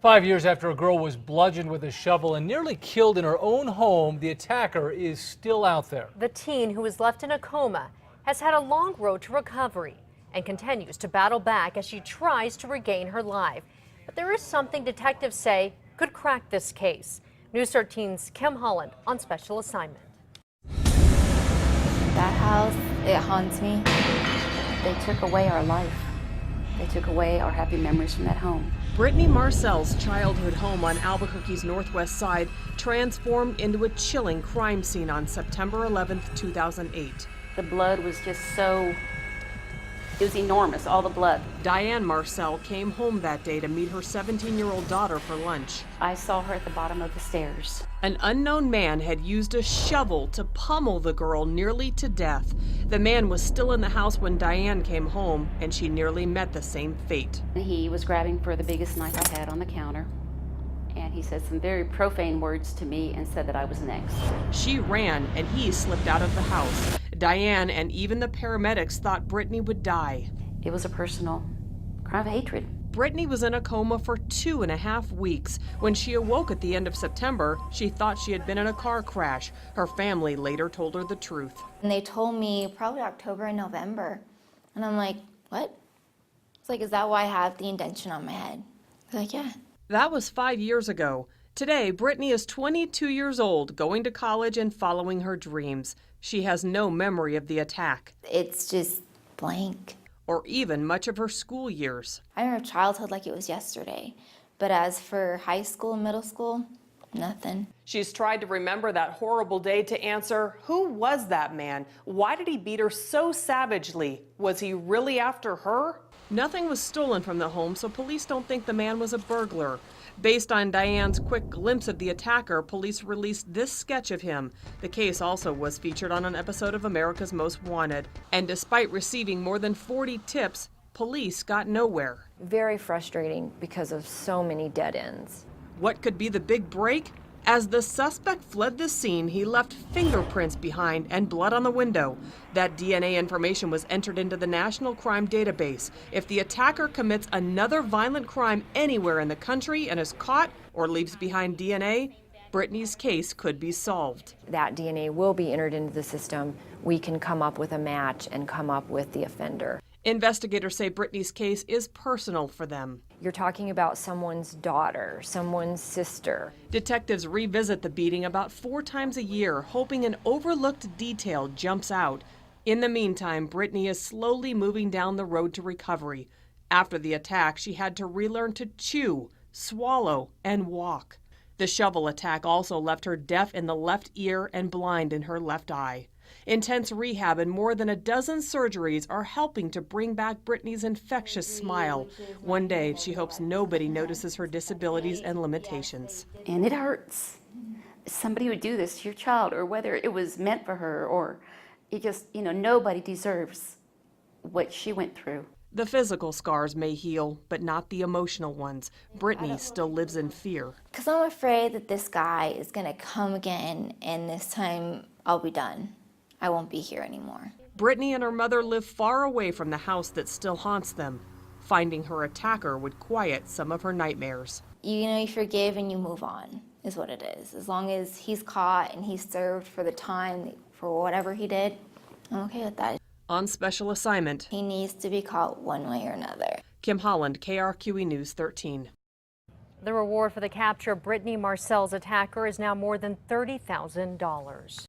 5 years after a girl was bludgeoned with a shovel and nearly killed in her own home, the attacker is still out there. The teen, who was left in a coma, has had a long road to recovery and continues to battle back as she tries to regain her life. But there is something detectives say could crack this case. News 13's Kim Holland on special assignment. That house, it haunts me. They took away our life. They took away our happy memories from that home. Brittany Marcel's childhood home on Albuquerque's northwest side transformed into a chilling crime scene on September 11, 2008. The blood was just so, it was enormous, all the blood. Diane Marcel came home that day to meet her 17-year-old daughter for lunch. I saw her at the bottom of the stairs. An unknown man had used a shovel to pummel the girl nearly to death. The man was still in the house when Diane came home, and she nearly met the same fate. He was grabbing for the biggest knife I had on the counter, and he said some very profane words to me and said that I was next. She ran, and he slipped out of the house. Diane and even the paramedics thought Brittany would die. It was a personal crime of hatred. Brittany was in a coma for 2.5 weeks. When she awoke at the end of September, she thought she had been in a car crash. Her family later told her the truth. And they told me probably October and November. And I'm like, what? It's like, is that why I have the indentation on my head? They're like, yeah. That was 5 years ago. Today, Brittany is 22 years old, going to college and following her dreams. She has no memory of the attack. It's just blank. Or even much of her school years. I remember childhood like it was yesterday. But as for high school and middle school, nothing. She's tried to remember that horrible day to answer, who was that man? Why did he beat her so savagely? Was he really after her? Nothing was stolen from the home, so police don't think the man was a burglar. Based on Diane's quick glimpse of the attacker, police released this sketch of him. The case also was featured on an episode of America's Most Wanted. And despite receiving more than 40 tips, police got nowhere. Very frustrating because of so many dead ends. What could be the big break? As the suspect fled the scene, he left fingerprints behind and blood on the window. That DNA information was entered into the National Crime Database. If the attacker commits another violent crime anywhere in the country and is caught or leaves behind DNA, Brittany's case could be solved. That DNA will be entered into the system. We can come up with a match and come up with the offender. Investigators say Brittany's case is personal for them. You're talking about someone's daughter, someone's sister. Detectives revisit the beating about 4 times a year, hoping an overlooked detail jumps out. In the meantime, Brittany is slowly moving down the road to recovery. After the attack, she had to relearn to chew, swallow, and walk. The shovel attack also left her deaf in the left ear and blind in her left eye. Intense rehab and more than a dozen surgeries are helping to bring back Brittany's infectious smile. One day, she hopes nobody notices her disabilities and limitations. And it hurts. Somebody would do this to your child, or whether it was meant for her, or it just, nobody deserves what she went through. The physical scars may heal, but not the emotional ones. Brittany still lives in fear. Because I'm afraid that this guy is going to come again, and this time I'll be done. I won't be here anymore. Brittany and her mother live far away from the house that still haunts them. Finding her attacker would quiet some of her nightmares. You forgive and you move on, is what it is. As long as he's caught and he's served for the time, for whatever he did, I'm okay with that. On special assignment, he needs to be caught one way or another. Kim Holland, KRQE News 13. The reward for the capture of Brittany Marcel's attacker is now more than $30,000.